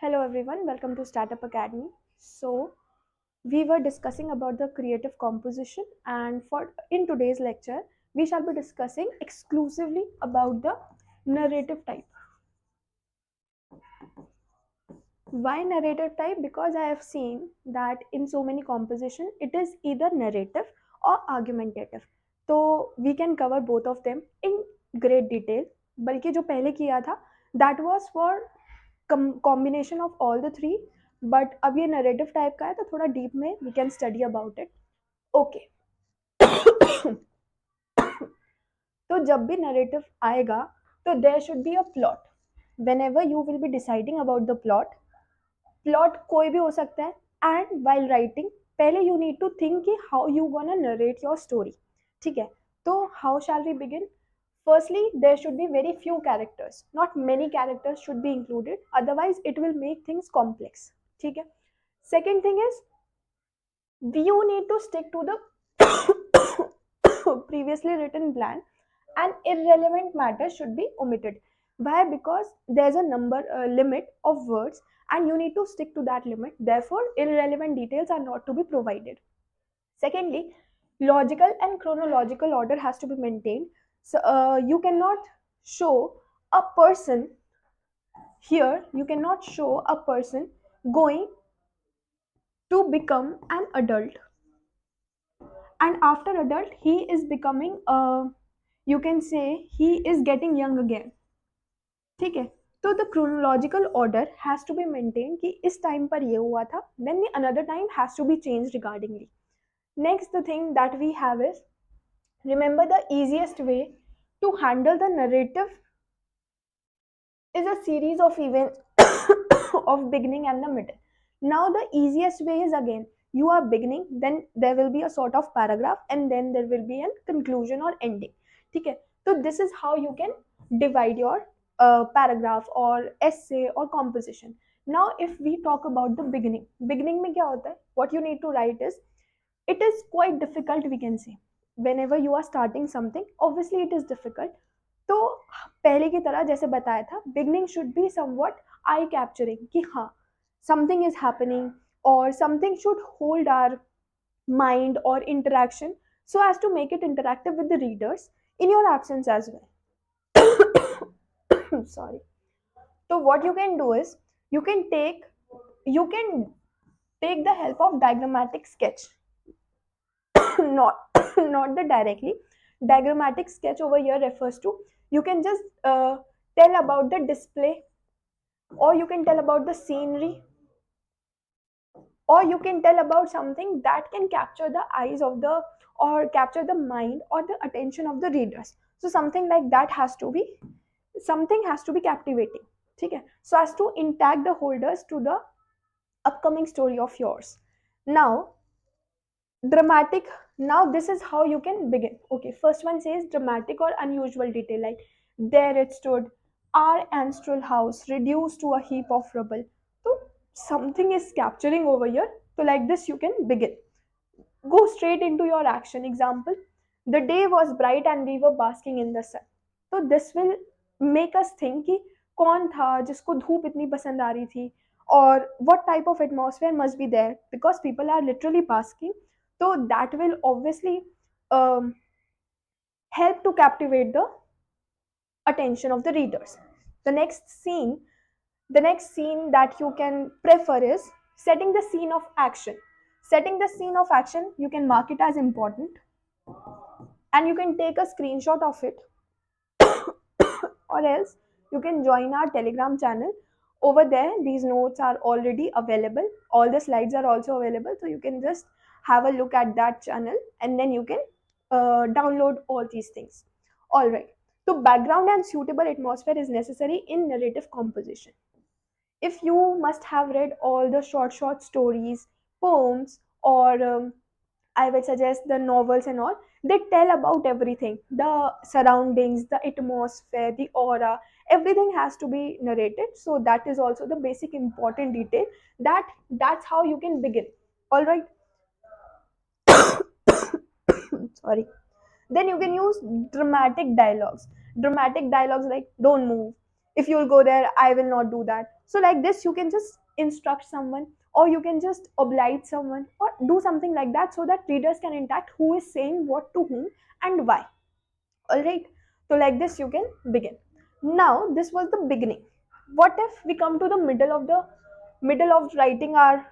Hello everyone, welcome to Startup Academy. So, we were discussing about the creative composition, and for in today's lecture we shall be discussing exclusively about the narrative type. Why narrative type? Because I have seen that in so many composition it is either narrative or argumentative. So we can cover both of them in great detail. बल्कि जो पहले किया था that was for combination of all the three, but अब ये narrative type का है तो थोड़ा deep में we can study about it. Okay. तो जब भी narrative आएगा तो there should be a plot. Whenever you will be deciding about the plot कोई भी हो सकता है, and while writing पहले you need to think कि how you gonna narrate your story. ठीक है, तो how shall we begin? Firstly, there should be very few characters, not many characters should be included, otherwise it will make things complex. ठीक है. Second thing is you need to stick to the previously written plan, and irrelevant matter should be omitted. Why? Because there's a limit of words and you need to stick to that limit, therefore irrelevant details are not to be provided. Secondly, logical and chronological order has to be maintained. So you cannot show a person here, you cannot show a person going to become an adult, and after adult he is becoming you can say he is getting young again. ठीक है, तो the chronological order has to be maintained कि इस time पर ये हुआ था, then the another time has to be changed accordingly. Next, the thing that we have is, remember, the easiest way to handle the narrative is a series of events of beginning and the middle. Now the easiest way is, again, you are beginning, then there will be a sort of paragraph, and then there will be a conclusion or ending. Okay, so this is how you can divide your paragraph or essay or composition. Now if we talk about the beginning में क्या होता है, what you need to write is, it is quite difficult, we can say. Whenever you are starting something, obviously it is difficult. तो पहले की तरह जैसे बताया था, beginning should be somewhat eye capturing कि हाँ, something is happening or something should hold our mind or interaction so as to make it interactive with the readers in your absence as well. Sorry. So what you can do is, you can take you can take the help of diagrammatic sketch. not not the directly diagrammatic sketch over here refers to, you can just tell about the display, or you can tell about the scenery, or you can tell about something that can capture the eyes of the, or capture the mind or the attention of the readers. So something like that has to be, something has to be captivating. Okay, so as to interact the holders to the upcoming story of yours. Now dramatic, now this is how you can begin. Okay, first one says dramatic or unusual detail, like there it stood, our ancestral house reduced to a heap of rubble. So something is capturing over here, so like this you can begin. Go straight into your action. Example, the day was bright and we were basking in the sun. तो this will make us think कि कौन था जिसको धूप इतनी पसंद आ रही थी, और what type of atmosphere must be there, because people are literally basking. So that will obviously um, help to captivate the attention of the readers. The next scene that you can prefer is setting the scene of action. Setting the scene of action, you can mark it as important, and you can take a screenshot of it, or else you can join our Telegram channel. Over there these notes are already available, all the slides are also available, so you can just have a look at that channel and then you can download all these things. All right, so background and suitable atmosphere is necessary in narrative composition. If you must have read all the short stories, poems, or I would suggest the novels and all. They tell about everything, the surroundings, the atmosphere, the aura, everything has to be narrated. So that is also the basic important detail. That's how you can begin. All right. Sorry. Then you can use dramatic dialogues. Dramatic dialogues like don't move. if you'll go there, I will not do that. So like this you can just instruct someone, or you can just oblige someone, or do something like that, so that readers can interact who is saying what to whom and why. All right, so like this you can begin. Now this was the beginning. What if we come to the middle of writing our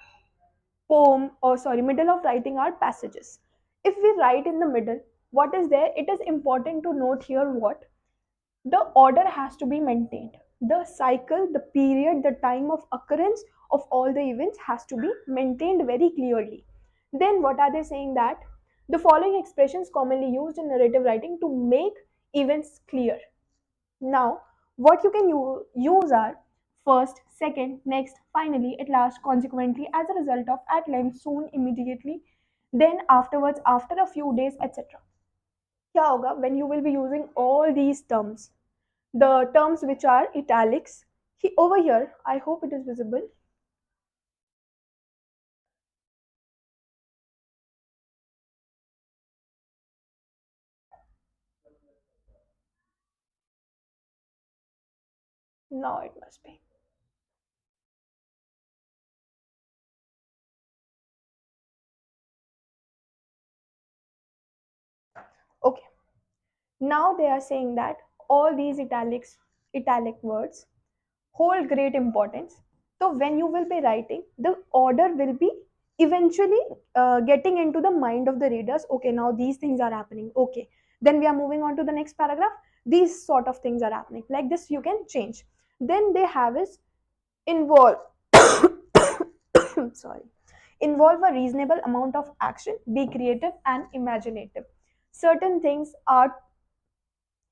poem, or sorry, middle of writing our passages? If we write in the middle, what is there? It is important to note here what the order has to be maintained. The cycle, the period, the time of occurrence of all the events has to be maintained very clearly. Then what are they saying? That the following expressions commonly used in narrative writing to make events clear. Now, what you can use are first, second, next, finally, at last, consequently, as a result of, at length, soon, immediately, then, afterwards, after a few days, etc. क्या होगा when you will be using all these terms, the terms which are italics? Over here, I hope it is visible. Now it must be. Okay, now they are saying that all these italic words hold great importance. So when you will be writing, the order will be eventually getting into the mind of the readers. Okay, now these things are happening. Okay, then we are moving on to the next paragraph. These sort of things are happening. Like this, you can change. Then they have is involve. Sorry, involve a reasonable amount of action. Be creative and imaginative. Certain things are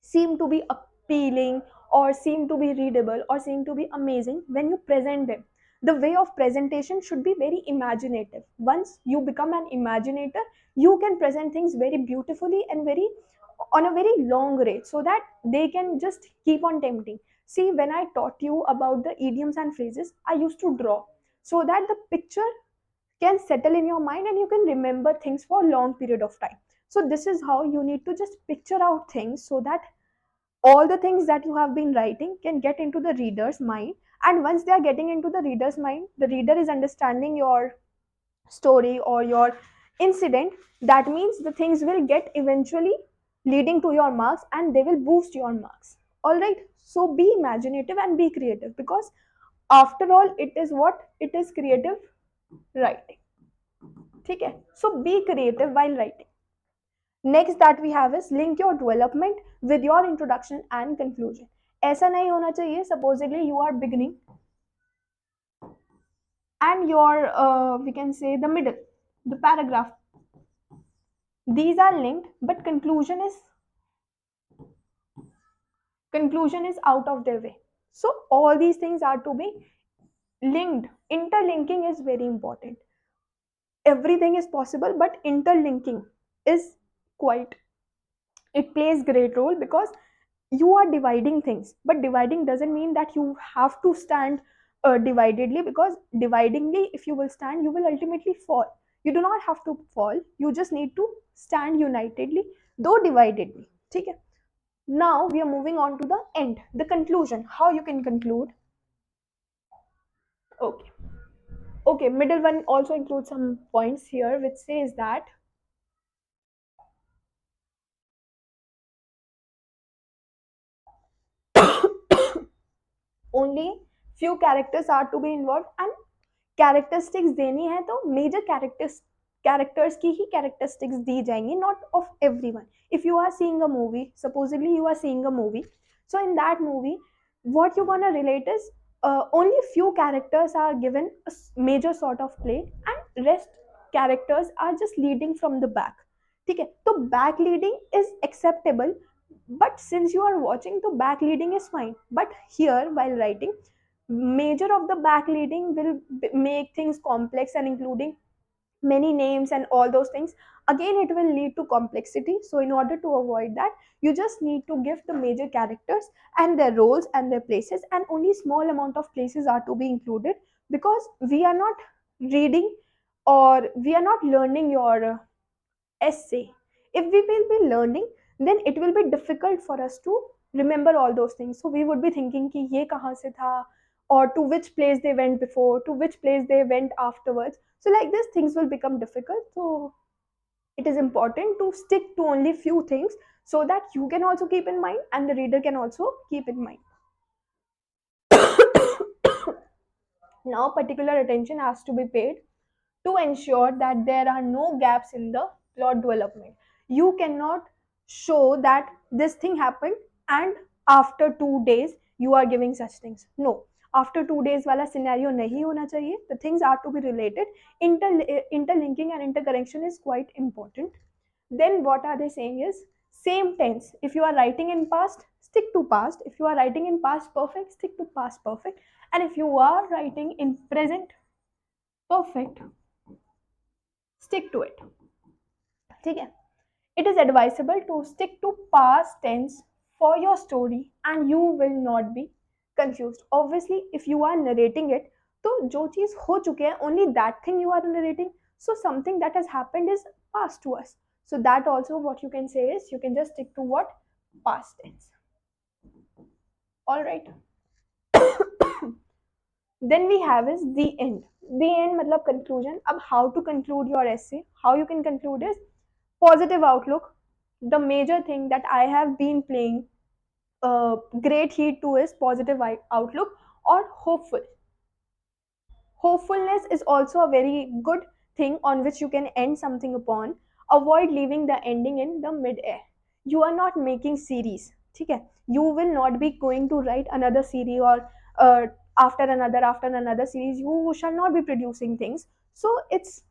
seem to be appealing, or seem to be readable, or seem to be amazing when you present them. The way of presentation should be very imaginative. Once you become an imaginator, you can present things very beautifully and very on a very long rate, so that they can just keep on tempting. See, when I taught you about the idioms and phrases, I used to draw, so that the picture can settle in your mind and you can remember things for a long period of time. So this is how you need to just picture out things, so that all the things that you have been writing can get into the reader's mind. And once they are getting into the reader's mind, the reader is understanding your story or your incident. That means the things will get eventually leading to your marks, and they will boost your marks. All right, so be imaginative and be creative, because after all, it is what it is, creative writing. Okay, so be creative while writing. Next that we have is link your development with your introduction and conclusion. ऐसा नहीं होना चाहिए supposedly you are beginning and your we can say the middle, the paragraph, these are linked, but conclusion is out of their way. So all these things are to be linked. Interlinking is very important. Everything is possible, but interlinking is quite, it plays great role, because you are dividing things, but dividing doesn't mean that you have to stand dividedly, because dividingly, if you will stand, you will ultimately fall. You do not have to fall, you just need to stand unitedly, though dividedly. Okay, now we are moving on to the end, the conclusion, how you can conclude. Okay, okay, middle one also includes some points here which says that only few characters are to be involved, and characteristics देनी है तो major characters की ही characteristics दी जाएंगी, not of everyone. If you are seeing a movie, supposedly you are seeing a movie, so in that movie what you gonna relate is only few characters are given a major sort of play, and rest characters are just leading from the back. ठीक है, तो back leading is acceptable, but since you are watching, the back leading is fine. But here while writing, major of the back leading will make things complex, and including many names and all those things, again it will lead to complexity. So in order to avoid that, you just need to give the major characters and their roles and their places, and only small amount of places are to be included, because we are not reading, or we are not learning your essay. If we will be learning, then it will be difficult for us to remember all those things. So we would be thinking कि ये कहाँ से था, or to which place they went before, to which place they went afterwards. So like this, things will become difficult. So it is important to stick to only few things so that you can also keep in mind and the reader can also keep in mind. Now, particular attention has to be paid to ensure that there are no gaps in the plot development. You cannot show that this thing happened and after 2 days you are giving such things. No. After 2 days wala scenario nahi hona chahiye. The things are to be related. Interlinking and interconnection is quite important. Then what are they saying is same tense. If you are writing in past, stick to past. If you are writing in past perfect, stick to past perfect. And if you are writing in present perfect, stick to it. ठीक है. It is advisable to stick to past tense for your story and you will not be confused. Obviously, if you are narrating it, तो जो चीज हो चुके हैं only that thing you are narrating. So something that has happened is past to us. So that also what you can say is you can just stick to what past tense. All right. Then we have is the end. The end मतलब conclusion. अब how to conclude your essay, how you can conclude is positive outlook. The major thing that I have been playing great heed to is positive outlook or hopeful. Hopefulness is also a very good thing on which you can end something upon. Avoid leaving the ending in the mid-air. You are not making series. ठीक है? You will not be going to write another series or uh, after another series. You shall not be producing things. So it's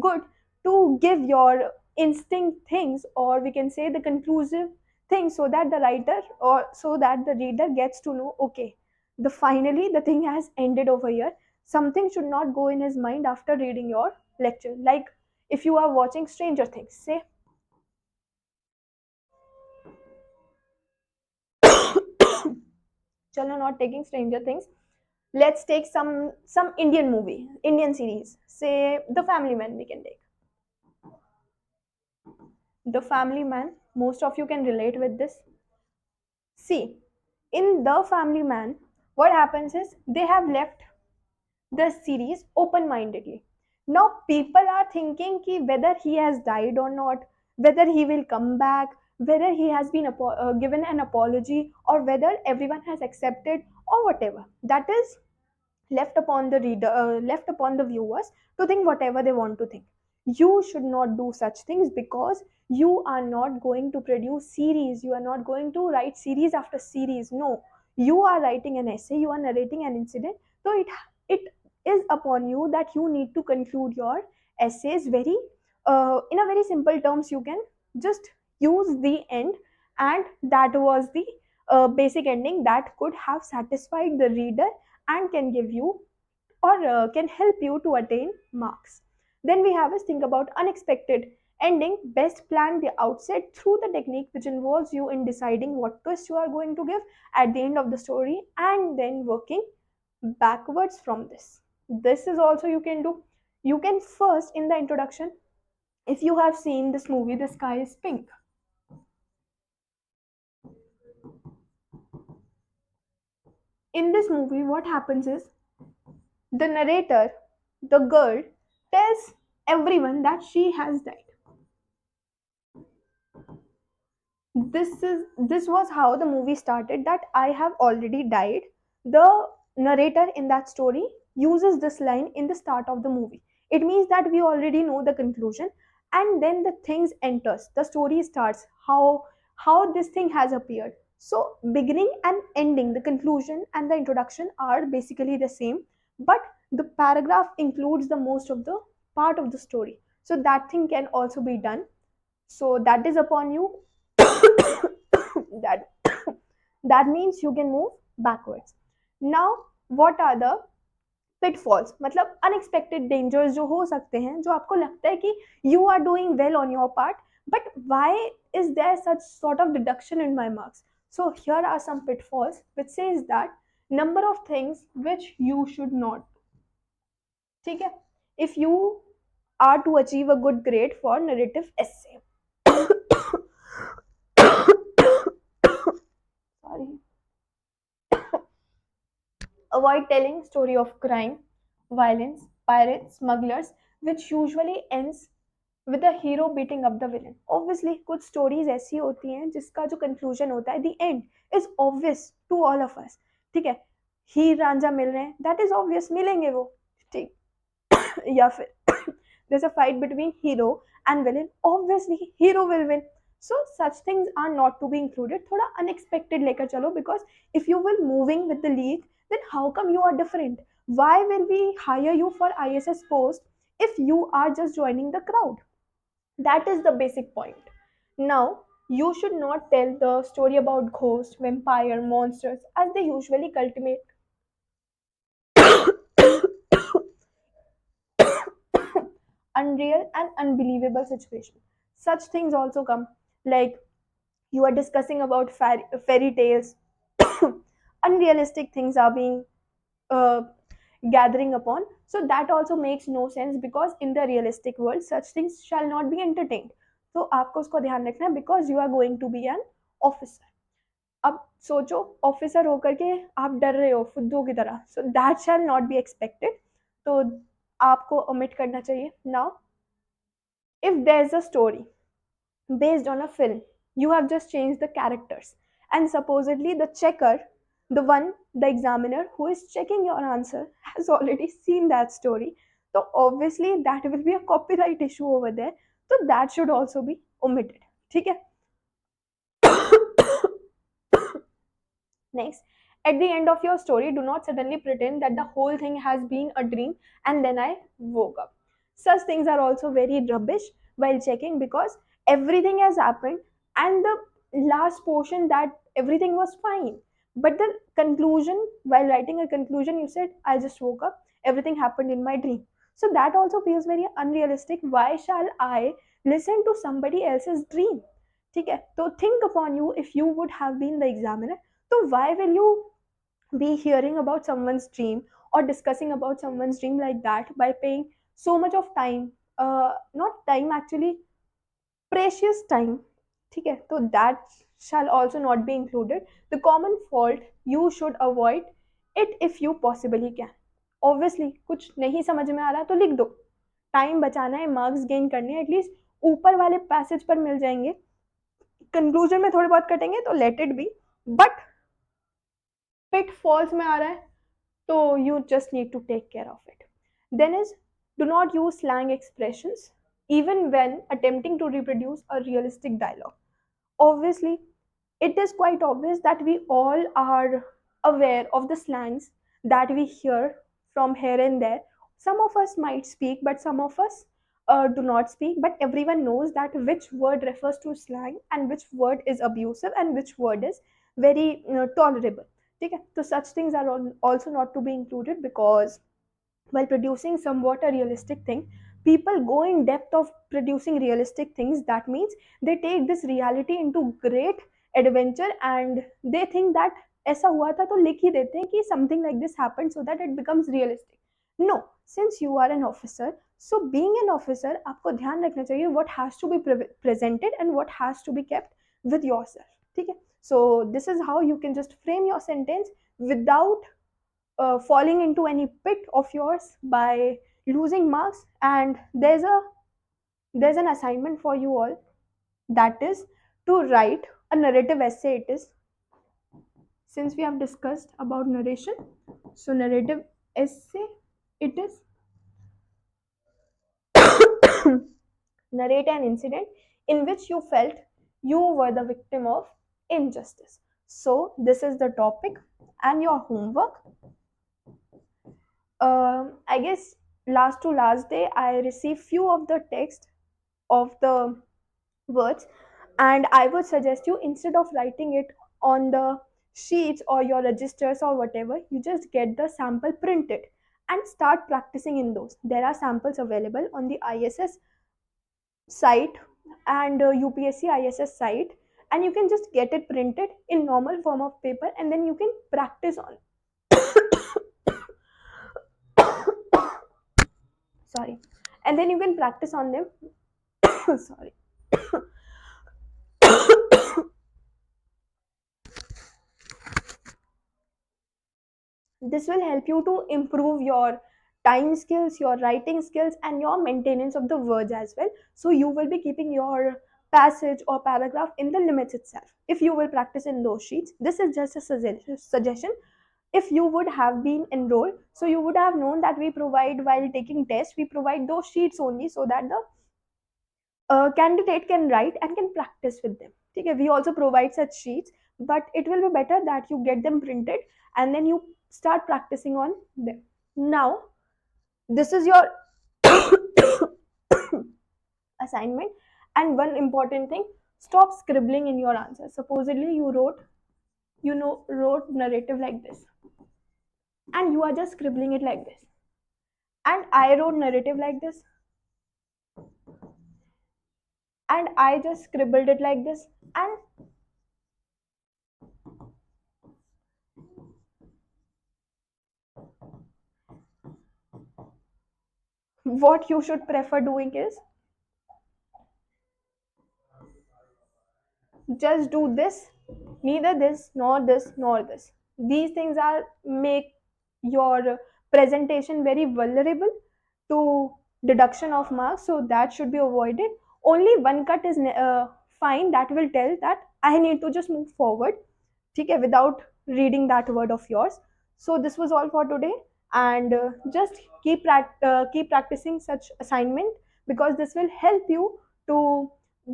good to give your instinct things, or we can say the conclusive things, so that the writer or so that the reader gets to know, okay, the finally the thing has ended over here. Something should not go in his mind after reading your lecture. Like if you are watching Stranger Things, say chalo, not taking Stranger Things, let's take some Indian movie, Indian series, say The Family Man. We can take The Family Man. Most of you can relate with this. See, in The Family Man, what happens is they have left the series open mindedly. Now, people are thinking ki whether he has died or not, whether he will come back, whether he has been given an apology, or whether everyone has accepted, or whatever. That is left upon the reader, left upon the viewers to think whatever they want to think. You should not do such things because you are not going to produce series. You are not going to write series after series. No, you are writing an essay. You are narrating an incident. So it is upon you that you need to conclude your essays very in a very simple terms. You can just use the end, and that was the basic ending that could have satisfied the reader and can give you or can help you to attain marks. Then we have is think about unexpected ending. Best plan the outset through the technique which involves you in deciding what twist you are going to give at the end of the story and then working backwards from this. This is also you can do. You can first in the introduction, if you have seen this movie, The Sky is Pink. In this movie, what happens is the narrator, the girl, tells everyone that she has died. This was how the movie started, that I have already died. The narrator in that story uses this line in the start of the movie. It means that we already know the conclusion, and then the things enters, the story starts, how this thing has appeared. So beginning and ending, the conclusion and the introduction are basically the same, but the paragraph includes the most of the part of the story. So that thing can also be done. So that is upon you. that that means you can move backwards. Now, what are the pitfalls, मतलब unexpected dangers जो हो सकते हैं, जो आपको लगता है कि you are doing well on your part, but why is there such sort of deduction in my marks? So here are some pitfalls which says that number of things which you should not do. ठीक है? If you are to achieve a good grade for narrative essay. sorry, avoid telling story of crime, violence, pirates, smugglers, which usually ends with the hero beating up the villain. Obviously कुछ stories ऐसी होती हैं जिसका जो conclusion होता है, the end is obvious to all of us. ठीक है, हीर रांझा मिल रहे हैं, that is obvious, मिलेंगे वो. ठीक, या फिर there's a fight between hero and villain, obviously hero will win. So such things are not to be included. थोड़ा unexpected लेकर चलो, because if you will moving with the league, then how come you are different? Why will we hire you for ISS post if you are just joining the crowd? That is the basic point. Now, you should not tell the story about ghosts, vampire, monsters, as they usually cultivate unreal and unbelievable situation. Such things also come, like you are discussing about fairy tales, unrealistic things are being uh, gathering upon. So that also makes no sense, because in the realistic world such things shall not be entertained. तो आपको उसको ध्यान रखना है, because you are going to be an officer. अब सोचो, officer होकर के आप डर रहे हो फुद्दू की तरह, so that shall not be expected. तो आपको ओमिट करना चाहिए. Now, if there's a story based on a film, you have just changed the characters, and supposedly the checker, the one, the examiner who is checking your answer, has already seen that story. So obviously that will be a copyright issue over there. So that should also be omitted. ठीक है. Next, at the end of your story, do not suddenly pretend that the whole thing has been a dream and then I woke up. Such things are also very rubbish while checking, because everything has happened, and the last portion that everything was fine. But the conclusion, while writing a conclusion, you said, I just woke up, everything happened in my dream. So that also feels very unrealistic. Why shall I listen to somebody else's dream? ठीक है, तो think upon you, if you would have been the examiner, so why will you be hearing about someone's dream or discussing about someone's dream like that by paying so much of time, not time actually, precious time. ठीक है, तो that shall also not be included. The common fault, you should avoid it if you possibly can. Obviously कुछ नहीं समझ में आ रहा तो लिख दो, टाइम बचाना है, मार्क्स गेन करने हैं, एटलीस्ट ऊपर वाले पैसेज पर मिल जाएंगे. कंक्लूजन में थोड़े बहुत कटेंगे तो let it be. But pitfalls में आ रहा है, so you just need to take care of it. Then is, do not use slang expressions even when attempting to reproduce a realistic dialogue. Obviously, it is quite obvious that we all are aware of the slangs that we hear from here and there. Some of us might speak, but some of us do not speak. But everyone knows that which word refers to slang and which word is abusive and which word is very tolerable. ठीक है, तो such things are also not to be included, because while producing somewhat a realistic thing, people go in depth of producing realistic things. That means they take this reality into great adventure, and they think that ऐसा हुआ था तो लिख ही देते हैं कि something like this happened so that it becomes realistic. No, since you are an officer, so being an officer, आपको ध्यान रखना चाहिए what has to be presented and what has to be kept with yourself. ठीक है, so this is how you can just frame your sentence without falling into any pit of yours by losing marks. And there's an assignment for you all, that is to write a narrative essay. It is, since we have discussed about narration, so narrative essay it is. Narrate an incident in which you felt you were the victim of injustice. So this is the topic and your homework. I guess last to last day I received few of the text of the words, and I would suggest you, instead of writing it on the sheets or your registers or whatever, you just get the sample printed and start practicing in those. There are samples available on the ISS site and UPSC ISS site, and you can just get it printed in normal form of paper, and then you can practice on. Sorry, and then you can practice on them. Sorry. This will help you to improve your time skills, your writing skills, and your maintenance of the words as well. So you will be keeping your passage or paragraph in the limits itself if you will practice in those sheets. This is just a suggestion. If you would have been enrolled, so you would have known that we provide, while taking tests, we provide those sheets only so that the candidate can write and can practice with them. Okay, we also provide such sheets, but it will be better that you get them printed and then you start practicing on them. Now, this is your assignment, and one important thing: stop scribbling in your answers. Supposedly, wrote narrative like this, and you are just scribbling it like this. And I wrote narrative like this, and I just scribbled it like this. And what you should prefer doing is just do this, neither this nor this nor this. These things are make your presentation very vulnerable to deduction of marks, so that should be avoided. Only one cut is fine, that will tell that I need to just move forward, okay, without reading that word of yours. So this was all for today, and just keep practicing such assignment, because this will help you to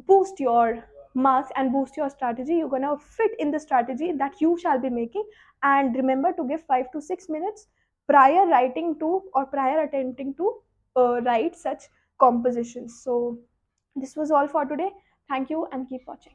boost your marks and boost your strategy. You're gonna fit in the strategy that you shall be making. And remember to give 5 to 6 minutes prior writing to, or prior attempting to write such compositions. So this was all for today. Thank you and keep watching.